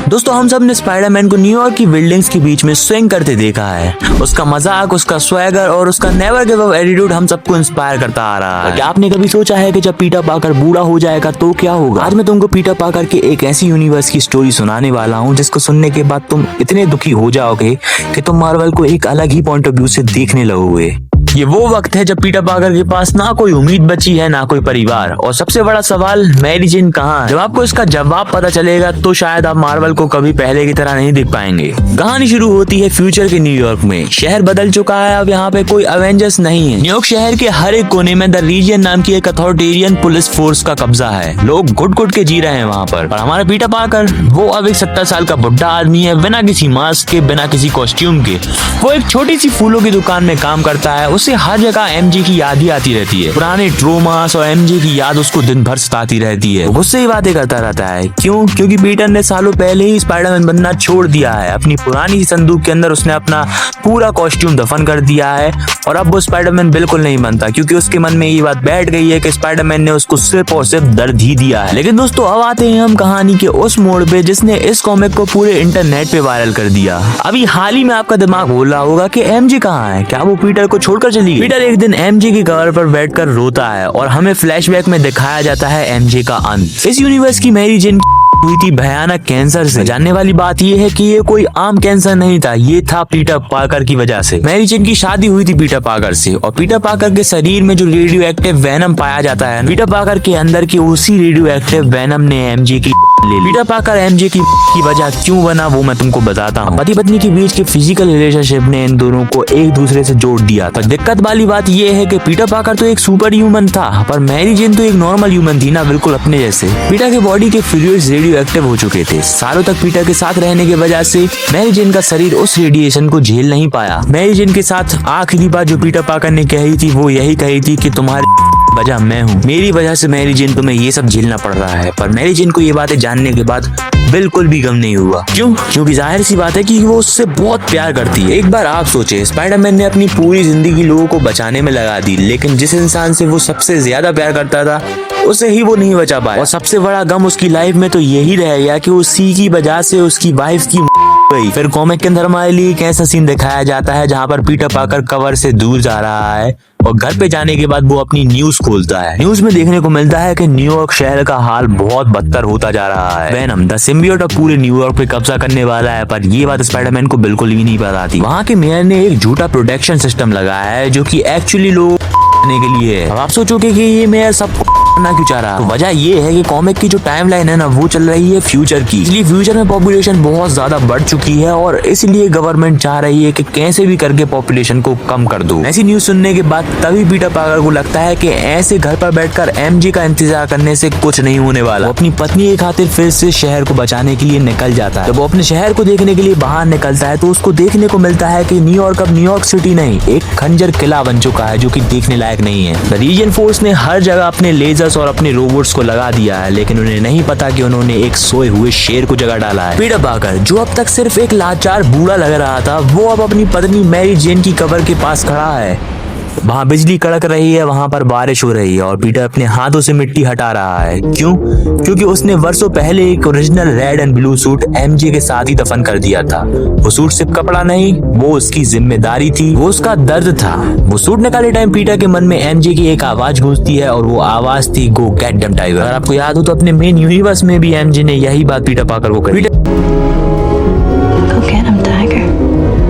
दोस्तों हम सब ने स्पाइडरमैन को न्यूयॉर्क की बिल्डिंग्स के बीच में स्विंग करते देखा है। उसका मजाक, उसका स्वैगर और उसका नेवर गिव अप एटीट्यूड हम सबको इंस्पायर करता आ रहा है। क्या आपने कभी सोचा है कि जब पीटर पार्कर बूढ़ा हो जाएगा तो क्या होगा? आज मैं तुमको पीटर पार्कर के एक ऐसी यूनिवर्स की स्टोरी सुनाने वाला हूँ जिसको सुनने के बाद तुम इतने दुखी हो जाओगे कि तुम मार्वल को एक अलग ही पॉइंट ऑफ व्यू से देखने लगोगे। ये वो वक्त है जब पीटर पार्कर के पास ना कोई उम्मीद बची है, ना कोई परिवार, और सबसे बड़ा सवाल, मैरी जेन कहाँ है? जब आपको इसका जवाब पता चलेगा तो शायद आप मार्वल को कभी पहले की तरह नहीं देख पाएंगे। कहानी शुरू होती है फ्यूचर के न्यूयॉर्क में। शहर बदल चुका है, अब यहाँ पे कोई अवेंजर्स नहीं है। न्यूयॉर्क शहर के हर एक कोने में द रीजन नाम की एक अथॉरिटेरियन पुलिस फोर्स का कब्जा है। लोग घुट घुट के जी रहे हैं वहाँ पर। और हमारा पीटर पार्कर, वो अब एक 70 साल का बुढ़ा आदमी है, बिना किसी मास्क के, बिना किसी कॉस्ट्यूम के। वो एक छोटी सी फूलों की दुकान में काम करता है। उसे हर जगह एमजे की याद ही आती रहती है। पुराने ट्रोमास और एमजे की याद उसको दिन भर सताती रहती है। गुस्से ही बातें करता रहता है। क्यों? क्योंकि पीटर ने सालों पहले ही स्पाइडरमैन बनना छोड़ दिया है। अपनी पुरानी संदूक के अंदर उसने अपना पूरा कॉस्ट्यूम दफन कर दिया है और अब वो स्पाइडरमैन बिल्कुल नहीं बनता, क्योंकि उसके मन में ये बात बैठ गई है कि स्पाइडरमैन ने उसको सिर्फ और सिर्फ दर्द ही दिया है। लेकिन दोस्तों अब आते हैं हम कहानी के उस मोड़ पे जिसने इस कॉमिक को पूरे इंटरनेट पे वायरल कर दिया। अभी हाल ही में आपका दिमाग बोल रहा होगा कि एमजे कहाँ है? क्या वो पीटर को छोड़कर चली गई? पीटर एक दिन एमजे की कवर पर बैठकर रोता है और हमें फ्लैशबैक में दिखाया जाता है एमजे का अंत। इस यूनिवर्स की मैरी जेन हुई थी भयानक कैंसर से। जानने वाली बात यह है कि ये कोई आम कैंसर नहीं था, ये था पीटर पार्कर की वजह से। मैरी जेन की शादी हुई थी पीटर पार्कर से और पीटर पार्कर के शरीर में जो रेडियो एक्टिव वेनम पाया जाता है, पीटर पार्कर के अंदर की उसी रेडियो एक्टिव वेनम ने एमजे की ले ली। पीटर पार्कर एमजे की वजह क्यों बना वो मैं तुमको बताता हूँ। पति पत्नी के बीच के फिजिकल रिलेशनशिप ने इन दोनों को एक दूसरे से जोड़ दिया था। दिक्कत वाली बात ये है कि पीटर पार्कर तो एक सुपर ह्यूमन था, पर मैरी जेन तो एक नॉर्मल ह्यूमन थी ना, बिल्कुल अपने जैसे। पीटर के बॉडी के फ्लूइड्स रेडियो एक्टिव हो चुके थे। सालों तक पीटर के साथ रहने की वजह से मैरी जेन का शरीर उस रेडिएशन को झेल नहीं पाया। मैरी जेन के साथ आखिरी बात जो पीटर पार्कर ने कही थी वो यही कही थी कि तुम्हारी वजह मैं हूँ, मेरी वजह से मैरी जेन तुम्हें ये सब झेलना पड़ रहा है। पर मैरी जेन को ये बातें जानने के बाद बिल्कुल भी गम नहीं हुआ। क्यों? क्योंकि जाहिर सी बात है कि वो उससे बहुत प्यार करती है। एक बार आप सोचे, स्पाइडरमैन ने अपनी पूरी जिंदगी लोगों को बचाने में लगा दी, लेकिन जिस इंसान से वो सबसे ज्यादा प्यार करता था उसे ही वो नहीं बचा पाया। और सबसे बड़ा गम उसकी लाइफ में तो यही रह गया कि उसी की वजह से उसकी वाइफ की गई। फिर कॉमिक के अंदर हमारे लिए एक ऐसा सीन दिखाया जाता है जहाँ पर पीटर पार्कर कवर से दूर जा रहा है और घर पे जाने के बाद वो अपनी न्यूज खोलता है। न्यूज में देखने को मिलता है कि न्यूयॉर्क शहर का हाल बहुत बदतर होता जा रहा है। वेनम द सिम्बियोट अब पूरे न्यूयॉर्क पे कब्जा करने वाला है, पर ये बात स्पाइडरमैन को बिल्कुल भी नहीं पता थी। वहाँ के मेयर ने एक झूठा प्रोटेक्शन सिस्टम लगाया है जो कि एक्चुअली लोग करने के लिए है। अब आप सोचोगे कि ये मेयर सब ना क्यों चाह रहा? तो वजह ये है कि कॉमिक की जो टाइमलाइन है ना वो चल रही है फ्यूचर की। इसलिए फ्यूचर में पॉपुलेशन बहुत ज्यादा बढ़ चुकी है और इसलिए गवर्नमेंट चाह रही है कि कैसे भी करके पॉपुलेशन को कम कर दो। ऐसी न्यूज सुनने के बाद तभी पीटर पार्कर को लगता है कि ऐसे घर पर बैठकर एमजे का इंतजार करने से कुछ नहीं होने वाला। वो अपनी पत्नी की खातिर फिर से शहर को बचाने के लिए निकल जाता है। जब वो अपने शहर को देखने के लिए बाहर निकलता है तो उसको देखने को मिलता है कि न्यूयॉर्क अब न्यूयॉर्क सिटी नहीं, एक खंजर किला बन चुका है जो कि देखने लायक नहीं है। द रीजन फोर्स ने हर जगह अपने लेजर्स और अपने रोबोट्स को लगा दिया है, लेकिन उन्हें नहीं पता कि उन्होंने एक सोए हुए शेर को जगह डाला है। पीटर पार्कर जो अब तक सिर्फ एक लाचार बूढ़ा लग रहा था, वो अब अपनी पत्नी मैरी जेन की कब्र के पास खड़ा है। वहाँ बिजली कड़क रही है, वहाँ पर बारिश हो रही है और पीटर अपने हाथों से मिट्टी हटा रहा है। क्यों? क्योंकि उसने वर्षों पहले एक original red and blue suit MJ के साथ ही दफन कर दिया था। वो सूट सिर्फ कपड़ा नहीं, वो उसकी जिम्मेदारी थी, वो उसका दर्द था। वो सूट निकाले टाइम पीटर के मन में एमजे की एक आवाज गूंजती है और वो आवाज थी गो गेट देम टाइगर। अगर आपको याद हो तो अपने मेन यूनिवर्स में भी एमजे ने यही बात पीटर पार्कर को कही।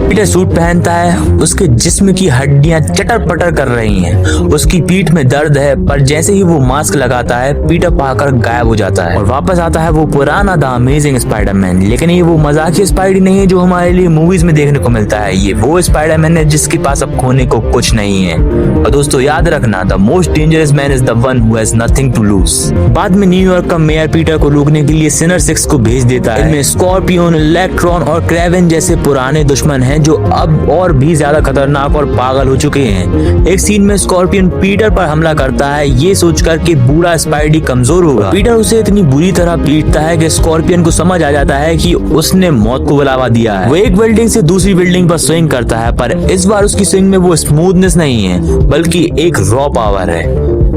पीटर सूट पहनता है, उसके जिस्म की हड्डियां चटर पटर कर रही हैं, उसकी पीठ में दर्द है, पर जैसे ही वो मास्क लगाता है पीटर पार्कर गायब हो जाता है और वापस आता है वो पुराना द अमेजिंग स्पाइडरमैन। लेकिन ये वो मजाकिया स्पाइडी नहीं है जो हमारे लिए मूवीज में देखने को मिलता है। ये वो स्पाइडरमैन है जिसके पास अब खोने को कुछ नहीं है। और दोस्तों याद रखना, the most dangerous man is the one who has nothing to lose. बाद में न्यूयॉर्क का मेयर पीटर को रोकने के लिए सिनर 6 को भेज देता है। इनमें स्कॉर्पियन, इलेक्ट्रॉन और क्रेवन जैसे पुराने दुश्मन हैं जो अब और भी ज्यादा खतरनाक और पागल हो चुके हैं। एक सीन में स्कॉर्पियन पीटर पर हमला करता है ये सोचकर कि बूढ़ा स्पाइडी कमजोर होगा। पीटर उसे इतनी बुरी तरह पीटता है कि स्कॉर्पियन को समझ आ जाता है कि उसने मौत को बुलावा दिया है। वो एक बिल्डिंग से दूसरी बिल्डिंग पर स्विंग करता है, पर इस बार उसकी स्विंग में वो स्मूथनेस नहीं है बल्कि एक रॉ पावर है।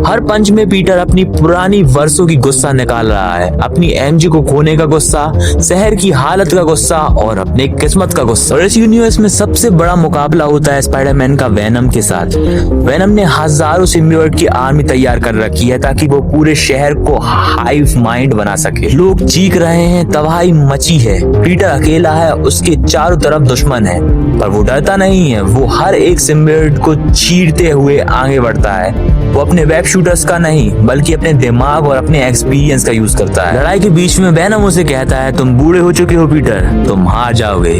हर पंच में पीटर अपनी पुरानी वर्षों की गुस्सा निकाल रहा है, अपनी एमजे को खोने का गुस्सा, शहर की हालत का गुस्सा और अपने किस्मत का गुस्सा। और इस यूनिवर्स में सबसे बड़ा मुकाबला होता है स्पाइडरमैन का वेनम के साथ। वेनम ने हजारों सिम्बियोट की आर्मी तैयार कर रखी है ताकि वो पूरे शहर को हाइव माइंड बना सके। लोग चीख रहे हैं, तबाही मची है, पीटर अकेला है, उसके चारों तरफ दुश्मन है, पर वो डरता नहीं है। वो हर एक सिम्बियोट को चीरते हुए आगे बढ़ता है। वो अपने वेब शूटर्स का नहीं बल्कि अपने दिमाग और अपने एक्सपीरियंस का यूज करता है। लड़ाई के बीच में वेनम उसे कहता है, तुम बूढ़े हो चुके हो पीटर, तुम हार जाओगे।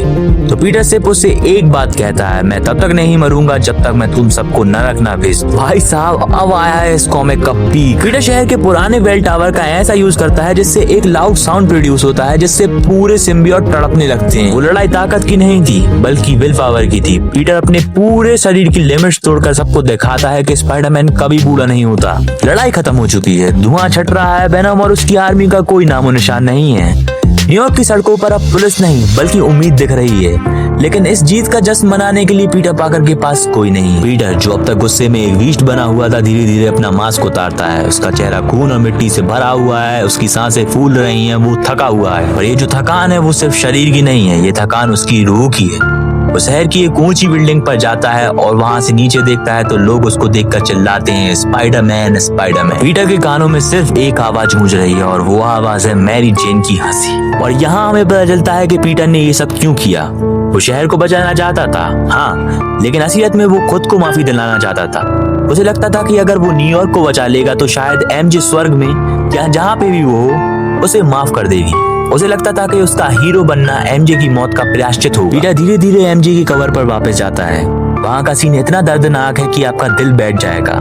तो पीटर सिर्फ उसे एक बात कहता है, मैं तब तक नहीं मरूंगा जब तक मैं तुम सबको नरक ना भेज। भाई साहब, अब आया है इस कॉमिक का पीक। पीटर शहर के पुराने बेल टावर का ऐसा यूज करता है जिससे एक लाउड साउंड प्रोड्यूस होता है, जिससे पूरे सिम्बियोट तड़पने लगते हैं। वो लड़ाई ताकत की नहीं थी बल्कि विल पावर की थी। पीटर अपने पूरे शरीर की लिमिट्स तोड़कर सबको दिखाता है कि स्पाइडरमैन कभी बूढ़ा नहीं होता। लड़ाई खत्म हो चुकी है, धुआं छट रहा है, वेनम और उसकी आर्मी का कोई नामो निशान नहीं है। न्यूयॉर्क की सड़कों पर अब पुलिस नहीं बल्कि उम्मीद दिख रही है, लेकिन इस जीत का जश्न मनाने के लिए पीटर पाकर के पास कोई नहीं। पीटर, जो अब तक गुस्से में एक बीस्ट बना हुआ था, धीरे धीरे अपना मास्क उतारता है। उसका चेहरा खून और मिट्टी से भरा हुआ है, उसकी सांसें फूल रही हैं, वो थका हुआ है। और ये जो थकान है वो सिर्फ शरीर की नहीं है, ये थकान उसकी रूह की है। वो शहर की एक ऊंची बिल्डिंग पर जाता है और वहां से नीचे देखता है तो लोग उसको देखकर चिल्लाते हैं, स्पाइडरमैन स्पाइडरमैन। पीटर के कानों में सिर्फ एक आवाज गूंज रही है और वो आवाज है मैरी जेन की हंसी। और यहाँ हमें पता चलता है कि पीटर ने ये सब क्यों किया। वो शहर को बचाना चाहता था, हाँ, लेकिन असलियत में वो खुद को माफी दिलाना चाहता था। उसे लगता था कि अगर वो न्यूयॉर्क को बचा लेगा तो शायद एमजे स्वर्ग में या जहाँ पे भी वो हो उसे माफ कर देगी। उसे लगता था कि उसका हीरो बनना एमजे की मौत का प्रायश्चित होगा। पीटर धीरे धीरे एमजे की कबर पर वापस जाता है। वहाँ का सीन इतना दर्दनाक है कि आपका दिल बैठ जाएगा।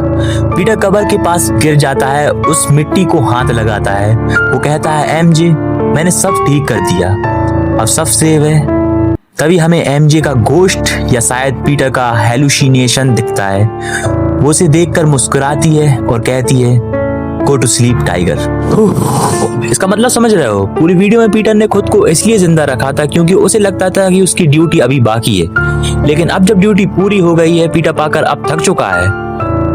पीटर कबर के पास गिर जाता है, उस मिट्टी को हाथ लगाता है। वो कहता है, एमजे, मैंने सब ठीक कर दिया, अब सब सेव है। तभी हमें एमजे का गोश्त या शायद पीटर का हेलुसिनेशन दिखता है। वो उसे देखकर मुस्कुराती है और कहती है, गो टू स्लीप टाइगर। इसका मतलब समझ रहे हो? पूरी वीडियो में पीटर ने खुद को इसलिए जिंदा रखा था क्योंकि उसे लगता था कि उसकी ड्यूटी अभी बाकी है, लेकिन अब जब ड्यूटी पूरी हो गई है, पीटर पाकर अब थक चुका है।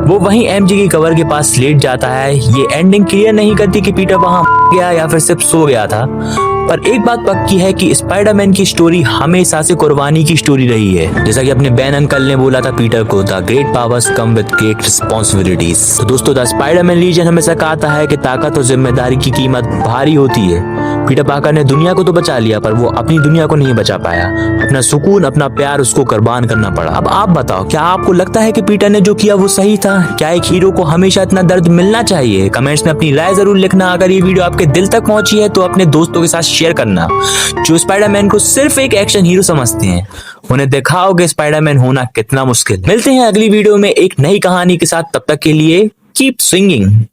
वो वहीं एमजे की कबर के पास लेट जाता है। ये एंडिंग क्लियर नहीं करती कि पीटर वहां गया या फिर सिर्फ सो गया था, पर एक बात पक्की है कि स्पाइडरमैन की स्टोरी हमेशा से कुर्बानी की स्टोरी रही है। जैसा कि अपने बैन अंकल ने बोला था पीटर को, the great powers come with great responsibilities. तो दोस्तों, द स्पाइडरमैन लीजन हमेशा कहता है कि ताकत और जिम्मेदारी की कीमत भारी होती है। पीटर पाकर ने दुनिया को तो बचा लिया, पर वो अपनी दुनिया को नहीं बचा पाया। अपना सुकून, अपना प्यार उसको कुर्बान करना पड़ा। अब आप बताओ, क्या आपको लगता है कि पीटर ने जो किया वो सही था? क्या एक हीरो को हमेशा इतना दर्द मिलना चाहिए? कमेंट्स में अपनी राय जरूर लिखना। अगर ये वीडियो आपके दिल तक पहुंची है तो अपने दोस्तों के साथ शेयर करना जो स्पाइडरमैन को सिर्फ एक एक्शन हीरो समझते हैं। उन्हें दिखाओ कि स्पाइडरमैन होना कितना मुश्किल। मिलते हैं अगली वीडियो में एक नई कहानी के साथ, तब तक के लिए कीप स्विंगिंग।